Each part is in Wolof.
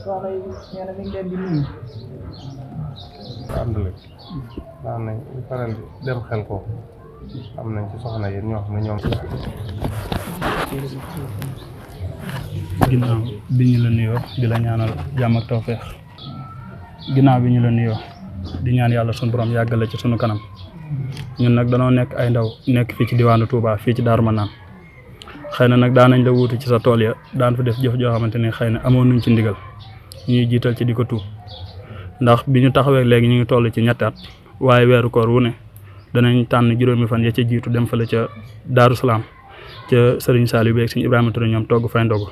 soxna yi nee na mi ngi leen di nuyu. àndale daan nañ faral di dem xel ko am nañ ci soxna yéen ñoo xam ne ñoom ginnaaw bi ñu la nuyoo di la ñaanal jàmm ak tawfeex ginnaaw bi ñu la nuyoo di ñaan yàlla sunu borom yàggale ci sunu kanam ñun nag danoo nekk ay ndaw nekk fii ci diwaanu Touba fii ci Darou Manane xëy na nag daan nañ la wuuti ci sa tool ya daan fa def jëf joo xamante ne xëy na amoon nuñ ci ndigal ñuy jiital ci di ko tuub ndax bi ñu taxawee léegi ñu ngi toll ci ñetti at waaye weeru koor wu ne danañ tànn juróomi fan ya ca jiitu dem fële ca Daaru Salaam ca Serigne Saliou beeg Serigne Ibrahima Touré ñoom togg fay ndogu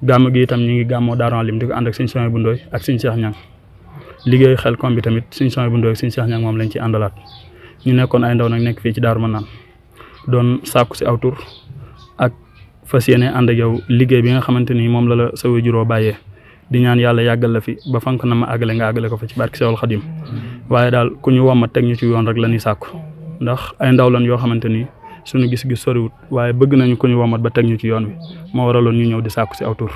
gàmm gi itam ñu ngi gàmmoo Daaru Alim di ko ànd ak Serigne Sonia bu Ndoy ak Serigne Cheikh Niang liggéey xel kom bi tamit Serigne Sonia bu Ndoy ak Serigne Cheikh Niang moom lañ ci àndalaat ñu nekkoon ay ndaw nag nekk fii ci Darou Manane doon sàkku si aw tur ak fas yéene ànd ak yow liggéey bi nga xamante ni moom la sa waajur bàyyee di ñaan yàlla yàggal la fi ba fank na ma àggale nga àggale ko fa ci barke Sewul Xadim waaye daal ku ñu womma teg ñu ci yoon rek la ñuy sàkku ndax ay ndaw lan yoo xamante ni suñu gis-gis soriwut waaye bëgg nañu ku ñu wommat ba teg ñu ci yoon wi moo waraloon ñu ñëw di sàkku si aw tur.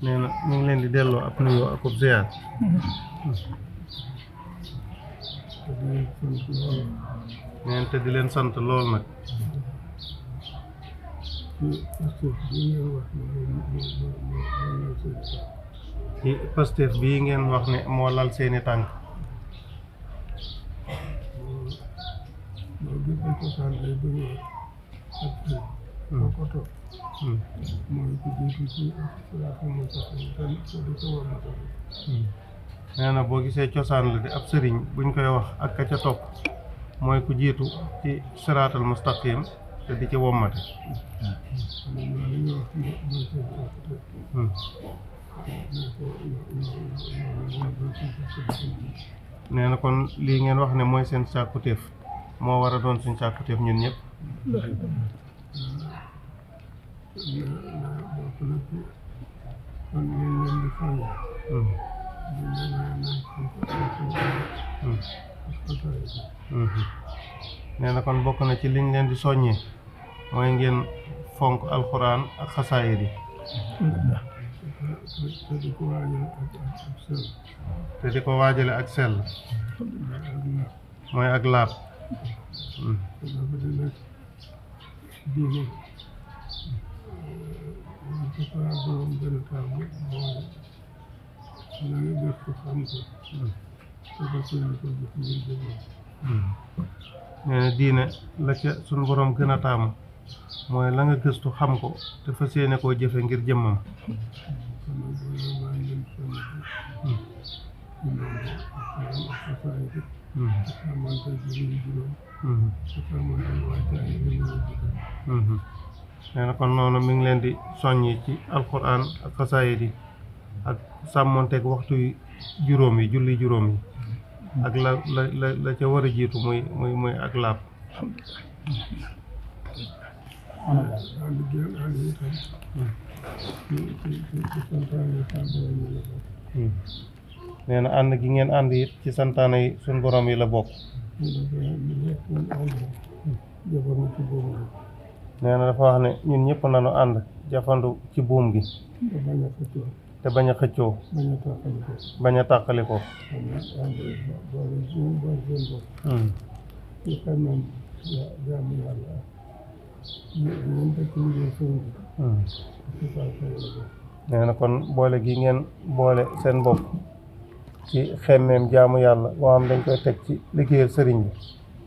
nee na ñu ngi leen di delloo ab nuyoo ak ziar neen te di leen sant lool nag ci Pastef bii ngeen wax ne moo lal seeni tànk nee na boo gisee cosaan la di ab sëriñ buñ koy wax ak ka ca topp mooy ku jiitu ci siraatal mustaqim te di ci wommate nee na kon lii ngeen wax ne mooy seen càkkutéef moo war a doon suñ càkkutéef ñun ñëpp nee na kon bokk na ci liñ leen di soññee mooy ngeen fonk alxuraan ak xasaayid yi te di ko waajale ak sell mooy ak laab nee na diine la ca suñ borom gën a taamu mooy la nga gëstu xam ko te fas yéene koo jëfe ngir jëmmam nee na kon noonu mi ngi leen di soññi ci alxuraan ak xasaayid yi ak sàmmonteeg waxtu juróom yi julli juróom yi ak la ca war a jiitu muy ak laab nee na ànd gi ngeen ànd it ci santaane yi suñ borom yi la bokk nee na dafa wax ne ñun ñëpp nañu ànd jafandu ci buum gi te bañ a xëccoo bañ a tàqali ko nee na kon boole gi ngeen boole seen bopp ci xemmeem jaamu yàlla moo xam dañ koy teg ci liggéeyal sëriñ bi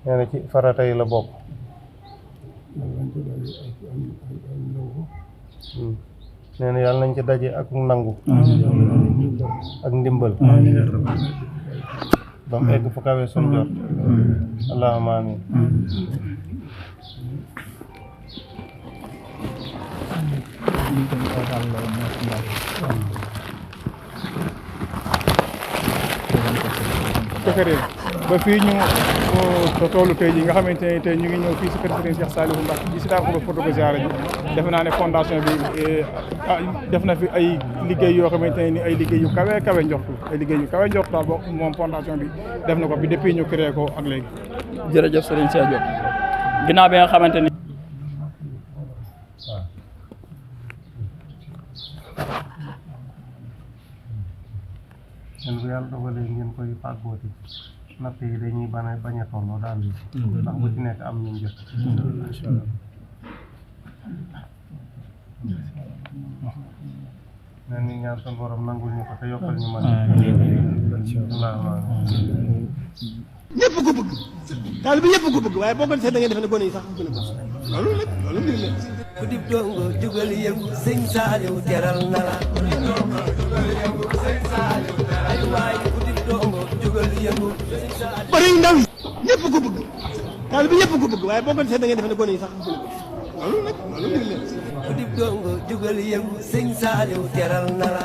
nee na ci farata yi la bokk nee na yàlla nañ ci daje ak nangu ak ndimbal ba mu egg fu kawe suñ jot allahumma amin ba fii ñu toolu tey ji nga xamante ne tey ñu ngi ñëw fii si kër Serigne Cheikh Saliou Mbacké di si daa ko ba photo ko ziara ji defe naa ne fondation bi def na fi ay liggéey yoo xamante ne ni ay liggéey yu kawe njortu ay liggéey yu kawe njortu daal moom fondation bi def na ko bi depuis ñu créé ko ak léegi. jërëjëf Serigne Cheikh Diop ginnaaw bi nga xamante ni yéen bu yàlla dogalee ngeen koy fàggooti natt yi dañuy bañ a tolloo daal bi ndax bu ci nekk am ñu jot na ni ñaan sa borom nangul ñu ko te yokkal ñu man ñëpp ko bëgg daal bi ñëpp ko bëgg waaye boo ko seet da ngeen defe ne gone yi sax gën a bëgg loolu mbir la ku dib dongo jugal yëngu sëñ Saaliw teral na la ay waay ku dib dongo jugal yëngu bari ndaw yi ñëpp ko bëgg daal bi ñëpp ko bëgg waaye boo ko seet da ngeen defe ne gone yi sax gën a bëgg loolu mbir la ku dib dongo jugal yëngu sëñ Saaliw teral na la